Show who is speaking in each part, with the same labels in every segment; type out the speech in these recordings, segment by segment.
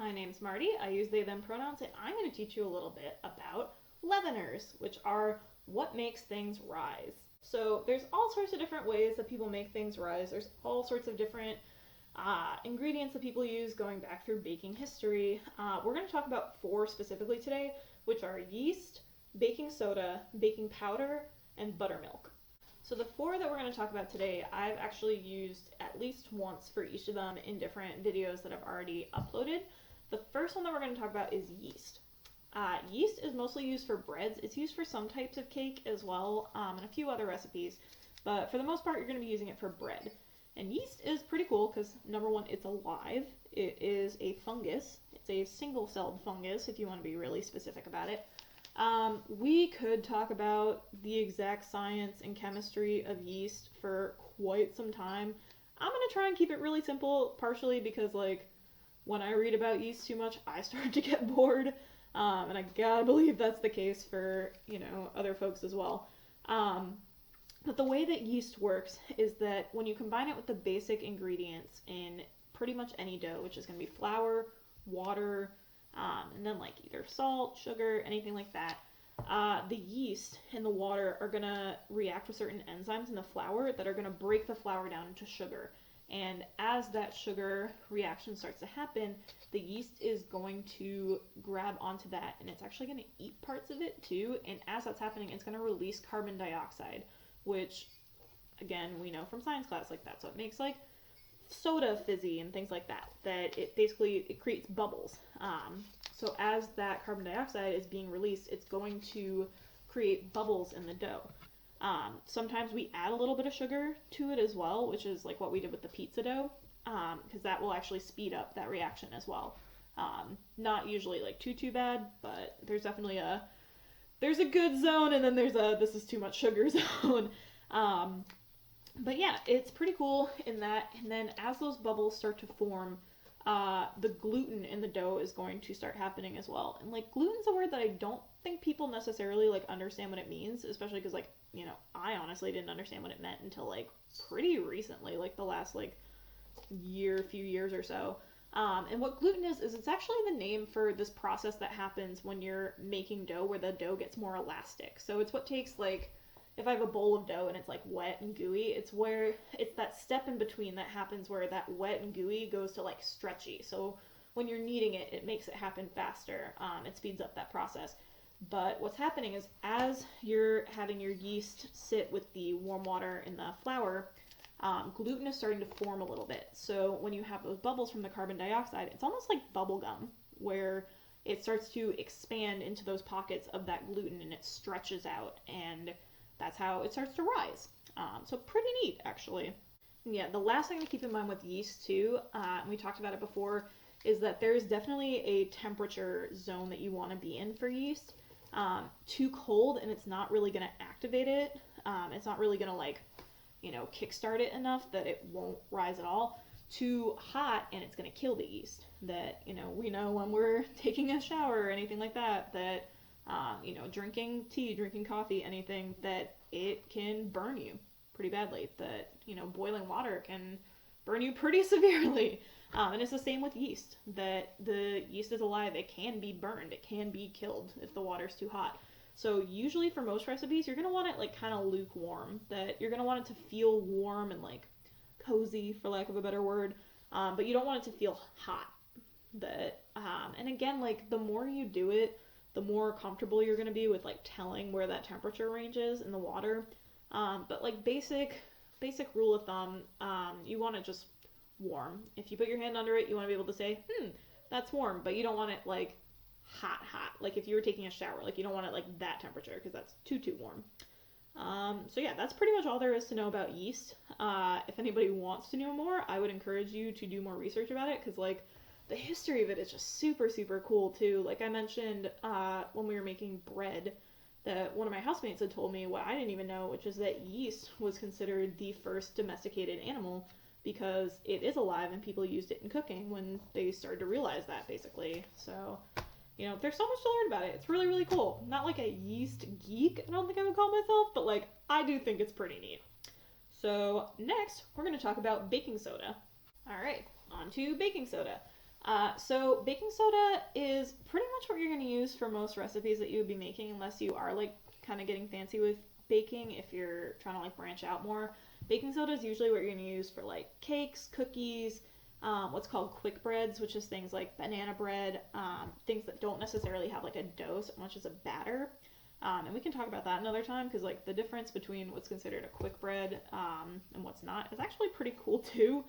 Speaker 1: my name's Marty. I use they, them pronouns, and I'm going to teach you a little bit about leaveners, which are what makes things rise. So there's all sorts of different ways that people make things rise. There's all sorts of different ingredients that people use going back through baking history. We're going to talk about 4 specifically today, which are yeast, baking soda, baking powder, and buttermilk. So the 4 that we're going to talk about today, I've actually used at least once for each of them in different videos that I've already uploaded. The first one that we're going to talk about is yeast. Yeast is mostly used for breads. It's used for some types of cake as well, and a few other recipes. But for the most part, you're going to be using it for bread. And yeast is pretty cool because, number one, it's alive. It is a fungus. It's a single-celled fungus, if you want to be really specific about it. We could talk about the exact science and chemistry of yeast for quite some time. I'm going to try and keep it really simple, partially because, when I read about yeast too much, I start to get bored. And I gotta believe that's the case for, other folks as well. But the way that yeast works is that when you combine it with the basic ingredients in pretty much any dough, which is going to be flour, water, and then either salt, sugar, anything like that, the yeast and the water are going to react with certain enzymes in the flour that are going to break the flour down into sugar. And as that sugar reaction starts to happen, the yeast is going to grab onto that, and it's actually going to eat parts of it too. And as that's happening, it's going to release carbon dioxide, which, again, we know from science class, that's what makes soda fizzy and things like that. That it creates bubbles. So as that carbon dioxide is being released, it's going to create bubbles in the dough. Sometimes we add a little bit of sugar to it as well, which is what we did with the pizza dough, because that will actually speed up that reaction as well. Not usually too bad, but there's definitely there's a good zone, and then there's a this is too much sugar zone. But yeah, it's pretty cool in that. And then as those bubbles start to form, the gluten in the dough is going to start happening as well. And gluten's a word that I don't think people necessarily understand what it means, especially because I honestly didn't understand what it meant until pretty recently, the last few years or so. And what gluten is it's actually the name for this process that happens when you're making dough where the dough gets more elastic. So it's what takes if I have a bowl of dough and it's wet and gooey, it's that step in between that happens where that wet and gooey goes to stretchy. So when you're kneading it, it makes it happen faster. It speeds up that process. But what's happening is as you're having your yeast sit with the warm water in the flour, gluten is starting to form a little bit. So when you have those bubbles from the carbon dioxide, it's almost like bubble gum, where it starts to expand into those pockets of that gluten and it stretches out, and that's how it starts to rise. So pretty neat, actually. And yeah, the last thing to keep in mind with yeast too, and we talked about it before, is that there's definitely a temperature zone that you want to be in for yeast. Too cold and it's not really going to activate it. It's not really going to kickstart it enough that it won't rise at all. Too hot and it's going to kill the yeast. That, we know when we're taking a shower or anything like that, drinking tea, drinking coffee, anything, that it can burn you pretty badly. That, boiling water can burn you pretty severely. And it's the same with yeast, that the yeast is alive. It can be burned. It can be killed if the water's too hot. So usually for most recipes, you're going to want it kind of lukewarm, that you're going to want it to feel warm and cozy, for lack of a better word. But you don't want it to feel hot. That, and again, the more you do it, the more comfortable you're going to be with telling where that temperature range is in the water. But basic rule of thumb, you want it just warm. If you put your hand under it, you want to be able to say, that's warm, but you don't want it hot. If you were taking a shower, you don't want it that temperature, because that's too warm. So yeah, that's pretty much all there is to know about yeast. If anybody wants to know more, I would encourage you to do more research about it, because the history of it is just super, super cool too. Like I mentioned, when we were making bread, that one of my housemates had told me what I didn't even know, which is that yeast was considered the first domesticated animal because it is alive and people used it in cooking when they started to realize that, basically. So, there's so much to learn about it. It's really, really cool. Not a yeast geek, I don't think I would call myself, but I do think it's pretty neat. So next, we're going to talk about baking soda. All right, on to baking soda. So baking soda is pretty much what you're going to use for most recipes that you would be making, unless you are like kind of getting fancy with baking. If you're trying to like branch out more, baking soda is usually what you're going to use for like cakes, cookies, what's called quick breads, which is things like banana bread, things that don't necessarily have like a dough so much as a batter. And we can talk about that another time, because like the difference between what's considered a quick bread and what's not is actually pretty cool too.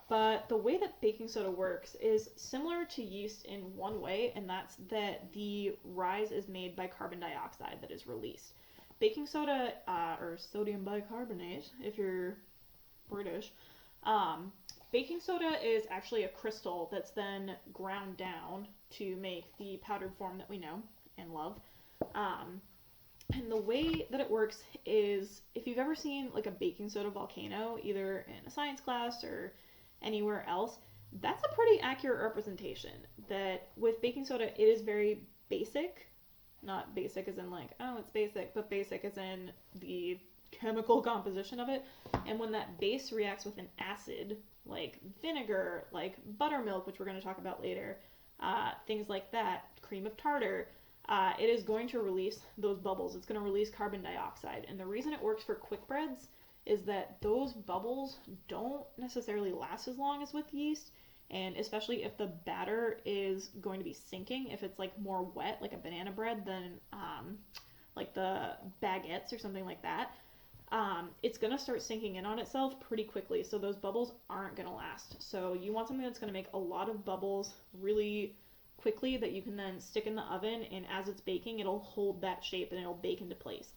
Speaker 1: But the way that baking soda works is similar to yeast in one way, and that's that the rise is made by carbon dioxide that is released. Baking soda, or sodium bicarbonate, if you're British, um, baking soda is actually a crystal that's then ground down to make the powdered form that we know and love. Um, and the way that it works is, if you've ever seen like a baking soda volcano, either in a science class or anywhere else, that's a pretty accurate representation. That with baking soda, it is very basic. Not basic as in like, oh, it's basic, but basic as in the chemical composition of it. And when that base reacts with an acid, like vinegar, like buttermilk, which we're going to talk about later, things like that, cream of tartar, it is going to release those bubbles. It's going to release carbon dioxide. And the reason it works for quick breads is that those bubbles don't necessarily last as long as with yeast. And especially if the batter is going to be sinking, if it's like more wet, like a banana bread, than like the baguettes or something like that, it's going to start sinking in on itself pretty quickly. So those bubbles aren't going to last. So you want something that's going to make a lot of bubbles really quickly that you can then stick in the oven, and as it's baking, it'll hold that shape and it'll bake into place.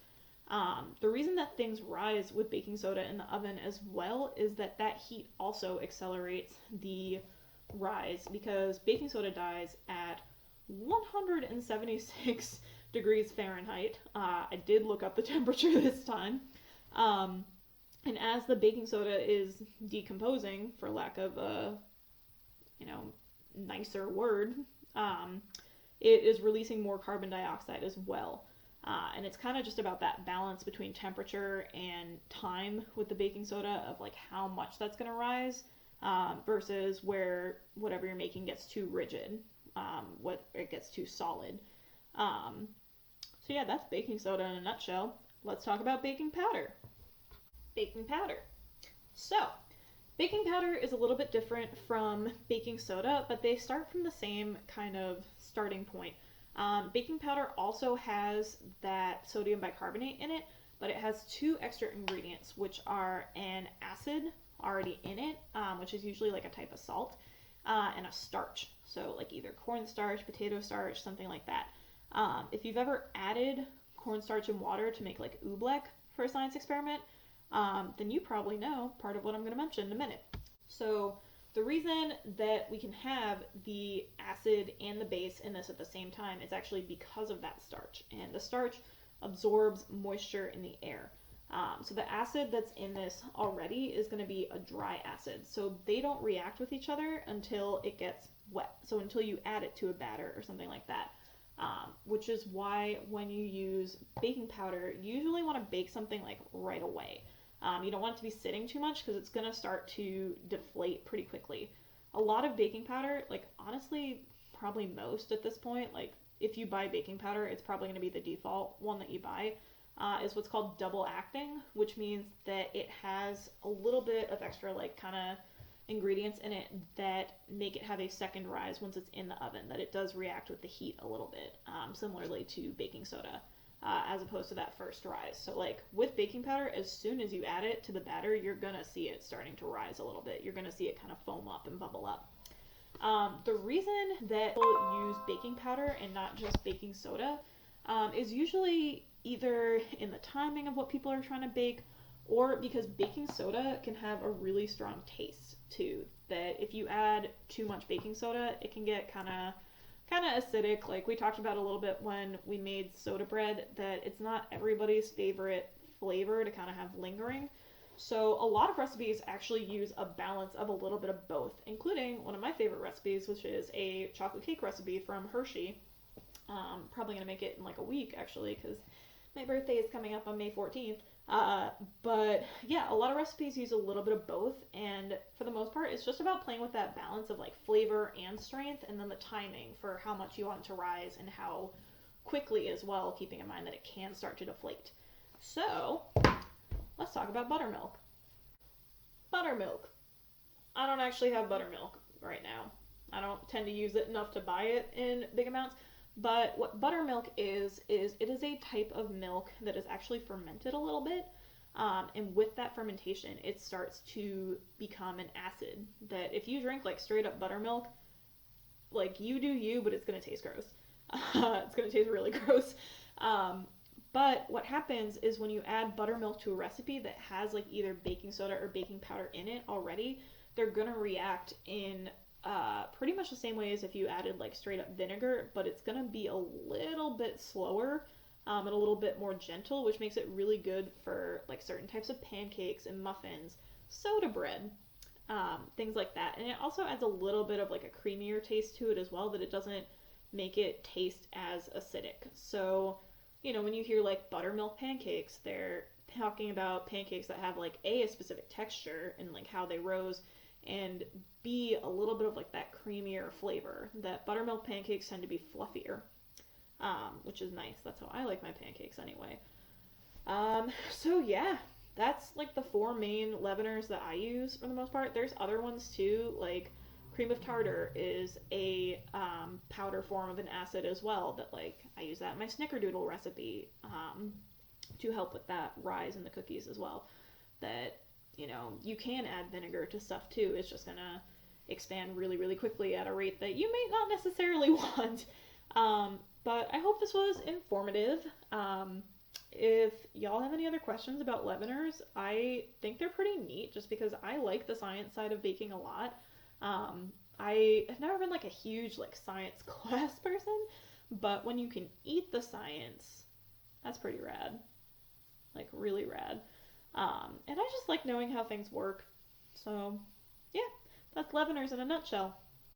Speaker 1: The reason that things rise with baking soda in the oven as well is that that heat also accelerates the rise, because baking soda dies at 176 degrees Fahrenheit. I did look up the temperature this time. And as the baking soda is decomposing, for lack of a, nicer word, it is releasing more carbon dioxide as well. And it's kind of just about that balance between temperature and time with the baking soda, of like how much that's going to rise, versus where whatever you're making gets too rigid, what it gets too solid. So yeah, that's baking soda in a nutshell. Let's talk about baking powder. Baking powder. So, baking powder is a little bit different from baking soda, but they start from the same kind of starting point. Baking powder also has that sodium bicarbonate in it, but it has two extra ingredients, which are an acid already in it, which is usually like a type of salt, and a starch. So like either cornstarch, potato starch, something like that. If you've ever added cornstarch in water to make like oobleck for a science experiment, then you probably know part of what I'm going to mention in a minute. So the reason that we can have the acid and the base in this at the same time is actually because of that starch. And the starch absorbs moisture in the air. So the acid that's in this already is going to be a dry acid. So they don't react with each other until it gets wet. So until you add it to a batter or something like that. Which is why when you use baking powder, you usually want to bake something like right away. You don't want it to be sitting too much, because it's going to start to deflate pretty quickly. A lot of baking powder, like honestly, probably most at this point, like if you buy baking powder, it's probably going to be the default one that you buy, is what's called double acting, which means that it has a little bit of extra like kind of ingredients in it that make it have a second rise once it's in the oven, that it does react with the heat a little bit, similarly to baking soda. As opposed to that first rise. So like with baking powder, as soon as you add it to the batter, you're gonna see it starting to rise a little bit. You're gonna see it kind of foam up and bubble up. The reason that people use baking powder and not just baking soda is usually either in the timing of what people are trying to bake, or because baking soda can have a really strong taste too. That if you add too much baking soda, it can get kind of acidic. Like we talked about a little bit when we made soda bread, that it's not everybody's favorite flavor to kind of have lingering. So a lot of recipes actually use a balance of a little bit of both, including one of my favorite recipes, which is a chocolate cake recipe from Hershey. Probably gonna make it in like a week actually, because My birthday is coming up on May 14th. But yeah, a lot of recipes use a little bit of both, and for the most part, it's just about playing with that balance of like flavor and strength, and then the timing for how much you want it to rise and how quickly as well, keeping in mind that it can start to deflate. So, let's talk about buttermilk. Buttermilk. I don't actually have buttermilk right now. I don't tend to use it enough to buy it in big amounts. But what buttermilk is it is a type of milk that is actually fermented a little bit. And with that fermentation, it starts to become an acid that if you drink like straight up buttermilk, like you do you, but it's going to taste gross. It's going to taste really gross. But what happens is when you add buttermilk to a recipe that has like either baking soda or baking powder in it already, they're going to react in pretty much the same way as if you added like straight up vinegar, but it's going to be a little bit slower and a little bit more gentle, which makes it really good for like certain types of pancakes and muffins, soda bread, things like that. And it also adds a little bit of like a creamier taste to it as well, that it doesn't make it taste as acidic. So, you know, when you hear like buttermilk pancakes, they're talking about pancakes that have like a specific texture and like how they rose, and B, a little bit of like that creamier flavor. That buttermilk pancakes tend to be fluffier, which is nice. That's how I like my pancakes anyway. So yeah, that's like the four main leaveners that I use for the most part. There's other ones too, like cream of tartar is a powder form of an acid as well, that like I use that in my snickerdoodle recipe to help with that rise in the cookies as well. That, you know, you can add vinegar to stuff too. It's just gonna expand really, really quickly at a rate that you may not necessarily want. But I hope this was informative. If y'all have any other questions about leaveners, I think they're pretty neat just because I like the science side of baking a lot. I have never been like a huge like science class person, but when you can eat the science, that's pretty rad. Like really rad. And I just like knowing how things work. So, yeah, that's leaveners in a nutshell.